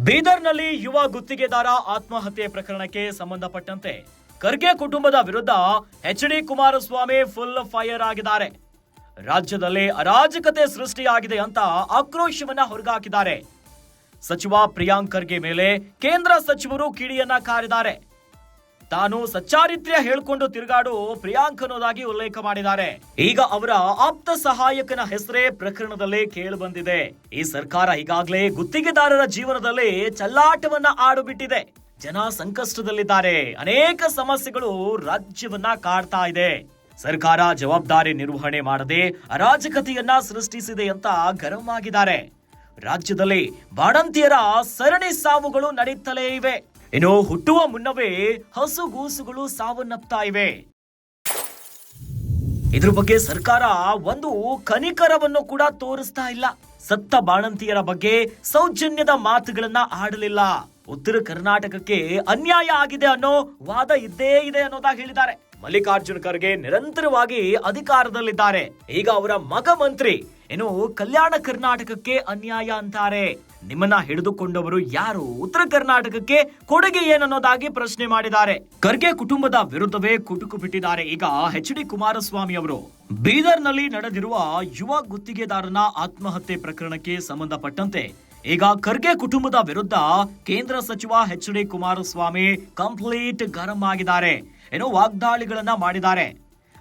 ಬೀದರ್ನಲ್ಲಿ ಯುವ ಗುತ್ತಿಗೆದಾರ ಆತ್ಮಹತ್ಯೆ ಪ್ರಕರಣಕ್ಕೆ ಸಂಬಂಧಪಟ್ಟಂತೆ ಖರ್ಗೆ ಕುಟುಂಬದ ವಿರುದ್ಧ ಎಚ್.ಡಿ. ಕುಮಾರಸ್ವಾಮಿ ಫುಲ್ ಫೈರ್ ಆಗಿದ್ದಾರೆ. ರಾಜ್ಯದಲ್ಲಿ ಅರಾಜಕತೆ ಸೃಷ್ಟಿಯಾಗಿದೆ ಅಂತ ಆಕ್ರೋಶವನ್ನ ಹೊರಗಾಕಿದ್ದಾರೆ. ಸಚಿವ ಪ್ರಿಯಾಂಕ್ ಖರ್ಗೆ ಮೇಲೆ ಕೇಂದ್ರ ಸಚಿವರು ಕಿಡಿಯನ್ನ ಕಾರಿದ್ದಾರೆ. ತಾನು ಸಚ್ಚಾರಿತ್ರ್ಯ ಹೇಳ್ಕೊಂಡು ತಿರುಗಾಡು ಪ್ರಿಯಾಂಕ್ ಅನ್ನೋದಾಗಿ ಉಲ್ಲೇಖ ಮಾಡಿದ್ದಾರೆ. ಈಗ ಅವರ ಆಪ್ತ ಸಹಾಯಕನ ಹೆಸರೇ ಪ್ರಕರಣದಲ್ಲಿ ಕೇಳಿ ಬಂದಿದೆ. ಈ ಸರ್ಕಾರ ಈಗಾಗಲೇ ಗುತ್ತಿಗೆದಾರರ ಜೀವನದಲ್ಲಿ ಚಲ್ಲಾಟವನ್ನ ಆಡುಬಿಟ್ಟಿದೆ. ಜನ ಸಂಕಷ್ಟದಲ್ಲಿದ್ದಾರೆ. ಅನೇಕ ಸಮಸ್ಯೆಗಳು ರಾಜ್ಯವನ್ನ ಕಾಡ್ತಾ ಇದೆ. ಸರ್ಕಾರ ಜವಾಬ್ದಾರಿ ನಿರ್ವಹಣೆ ಮಾಡದೆ ಅರಾಜಕತೆಯನ್ನ ಸೃಷ್ಟಿಸಿದೆ ಅಂತ ಗರಂ ಆಗಿದ್ದಾರೆ. ರಾಜ್ಯದಲ್ಲಿ ಬಾಣಂತಿಯರ ಸರಣಿ ಸಾವುಗಳು ನಡೆಯುತ್ತಲೇ ಇವೆ. ಇನ್ನು ಹುಟ್ಟುವ ಮುನ್ನವೇ ಹಸುಗೂಸುಗಳು ಸಾವನ್ನಪ್ತಾ ಇವೆ. ಇದ್ರ ಬಗ್ಗೆ ಸರ್ಕಾರ ಒಂದು ಕನಿಕರವನ್ನು ಕೂಡ ತೋರಿಸ್ತಾ ಇಲ್ಲ. ಸತ್ತ ಬಾಣಂತಿಯರ ಬಗ್ಗೆ ಸೌಜನ್ಯದ ಮಾತುಗಳನ್ನ ಆಡಲಿಲ್ಲ. ಉತ್ತರ ಕರ್ನಾಟಕಕ್ಕೆ ಅನ್ಯಾಯ ಆಗಿದೆ ಅನ್ನೋ ವಾದ ಇದ್ದೇ ಇದೆ ಅನ್ನೋದಾಗಿ ಹೇಳಿದ್ದಾರೆ. ಮಲ್ಲಿಕಾರ್ಜುನ್ ಖರ್ಗೆ ನಿರಂತರವಾಗಿ ಅಧಿಕಾರದಲ್ಲಿದ್ದಾರೆ. ಈಗ ಅವರ ಮಗ ಮಂತ್ರಿ ಏನು ಕಲ್ಯಾಣ ಕರ್ನಾಟಕಕ್ಕೆ ಅನ್ಯಾಯ ಅಂತಾರೆ. ನಿಮ್ಮನ್ನ ಹಿಡಿದುಕೊಂಡವರು ಯಾರು? ಉತ್ತರ ಕರ್ನಾಟಕಕ್ಕೆ ಕೊಡುಗೆ ಏನನ್ನೋದಾಗಿ ಪ್ರಶ್ನೆ ಮಾಡಿದ್ದಾರೆ. ಖರ್ಗೆ ಕುಟುಂಬದ ವಿರುದ್ಧವೇ ಕುಟುಕು ಬಿಟ್ಟಿದ್ದಾರೆ ಈಗ ಎಚ್.ಡಿ. ಕುಮಾರಸ್ವಾಮಿ ಅವರು. ಬೀದರ್ನಲ್ಲಿ ನಡೆದಿರುವ ಯುವ ಗುತ್ತಿಗೆದಾರನ ಆತ್ಮಹತ್ಯೆ ಪ್ರಕರಣಕ್ಕೆ ಸಂಬಂಧಪಟ್ಟಂತೆ ಈಗ ಖರ್ಗೆ ಕುಟುಂಬದ ವಿರುದ್ಧ ಕೇಂದ್ರ ಸಚಿವ ಎಚ್.ಡಿ. ಕುಮಾರಸ್ವಾಮಿ ಕಂಪ್ಲೀಟ್ ಗರಂ ಆಗಿದ್ದಾರೆ. ಏನೋ ವಾಗ್ದಾಳಿಗಳನ್ನ ಮಾಡಿದ್ದಾರೆ.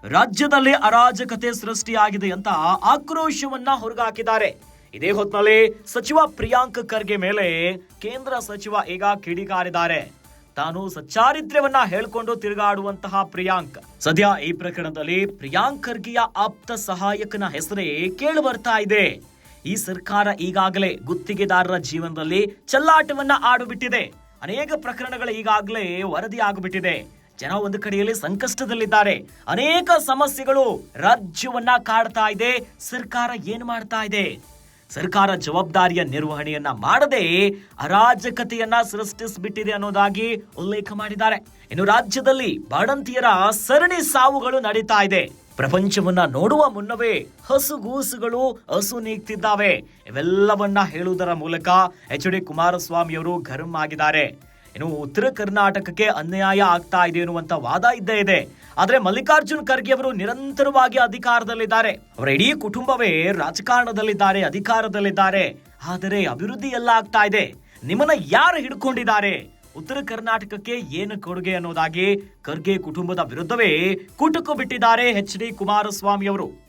ರಾಜ್ಯದಲ್ಲಿ ಅರಾಜಕತೆ ಸೃಷ್ಟಿಯಾಗಿದೆ ಅಂತ ಆಕ್ರೋಶವನ್ನ ಹೊರಗಾಕಿದ್ದಾರೆ. ಇದೇ ಹೊತ್ತಿನಲ್ಲಿ ಸಚಿವ ಪ್ರಿಯಾಂಕ್ ಖರ್ಗೆ ಮೇಲೆ ಕೇಂದ್ರ ಸಚಿವ ಈಗ ಕಿಡಿಕಾರಿದ್ದಾರೆ. ತಾನು ಸಚ್ಚಾರಿತ್ರ್ಯವನ್ನ ಹೇಳ್ಕೊಂಡು ತಿರುಗಾಡುವಂತಹ ಪ್ರಿಯಾಂಕ್. ಸದ್ಯ ಈ ಪ್ರಕರಣದಲ್ಲಿ ಪ್ರಿಯಾಂಕ್ ಖರ್ಗೆಯ ಆಪ್ತ ಸಹಾಯಕನ ಹೆಸರೇ ಕೇಳಿ ಬರ್ತಾ ಇದೆ. ಈ ಸರ್ಕಾರ ಈಗಾಗಲೇ ಗುತ್ತಿಗೆದಾರರ ಜೀವನದಲ್ಲಿ ಚಲ್ಲಾಟವನ್ನ ಆಡುಬಿಟ್ಟಿದೆ. ಅನೇಕ ಪ್ರಕರಣಗಳು ಈಗಾಗಲೇ ವರದಿ ಆಗಿಬಿಟ್ಟಿದೆ. ಜನ ಒಂದು ಕಡೆಯಲ್ಲಿ ಸಂಕಷ್ಟದಲ್ಲಿದ್ದಾರೆ. ಅನೇಕ ಸಮಸ್ಯೆಗಳು ರಾಜ್ಯವನ್ನ ಕಾಡ್ತಾ ಇದೆ. ಸರ್ಕಾರ ಏನ್ ಮಾಡ್ತಾ ಇದೆ? ಸರ್ಕಾರ ಜವಾಬ್ದಾರಿಯ ನಿರ್ವಹಣೆಯನ್ನ ಮಾಡದೆ ಅರಾಜಕತೆಯನ್ನ ಸೃಷ್ಟಿಸಿಬಿಟ್ಟಿದೆ ಅನ್ನೋದಾಗಿ ಉಲ್ಲೇಖ ಮಾಡಿದ್ದಾರೆ. ಇನ್ನು ರಾಜ್ಯದಲ್ಲಿ ಬಾಣಂತಿಯರ ಸರಣಿ ಸಾವುಗಳು ನಡೀತಾ ಇದೆ. ಪ್ರಪಂಚವನ್ನ ನೋಡುವ ಮುನ್ನವೇ ಹಸುಗೂಸುಗಳು ಹಸು ನೀಗ್ತಿದ್ದಾವೆ. ಇವೆಲ್ಲವನ್ನ ಹೇಳುವುದರ ಮೂಲಕ ಎಚ್.ಡಿ. ಕುಮಾರಸ್ವಾಮಿ ಅವರು ಗರಂ ಆಗಿದ್ದಾರೆ. ಇನ್ನು ಉತ್ತರ ಕರ್ನಾಟಕಕ್ಕೆ ಅನ್ಯಾಯ ಆಗ್ತಾ ಇದೆ ಎನ್ನುವಂತ ವಾದ ಇದ್ದೇ ಇದೆ. ಆದ್ರೆ ಮಲ್ಲಿಕಾರ್ಜುನ್ ಖರ್ಗೆ ಅವರು ನಿರಂತರವಾಗಿ ಅಧಿಕಾರದಲ್ಲಿದ್ದಾರೆ. ಅವರ ಇಡೀ ಕುಟುಂಬವೇ ರಾಜಕಾರಣದಲ್ಲಿದ್ದಾರೆ, ಅಧಿಕಾರದಲ್ಲಿದ್ದಾರೆ. ಆದರೆ ಅಭಿವೃದ್ಧಿ ಎಲ್ಲ ಆಗ್ತಾ ಇದೆ. ನಿಮ್ಮನ್ನ ಯಾರು ಹಿಡ್ಕೊಂಡಿದ್ದಾರೆ? ಉತ್ತರ ಕರ್ನಾಟಕಕ್ಕೆ ಏನು ಕೊಡುಗೆ ಅನ್ನೋದಾಗಿ ಖರ್ಗೆ ಕುಟುಂಬದ ವಿರುದ್ಧವೇ ಕುಟುಕು ಬಿಟ್ಟಿದ್ದಾರೆ ಎಚ್.ಡಿ. ಕುಮಾರಸ್ವಾಮಿ ಅವರು.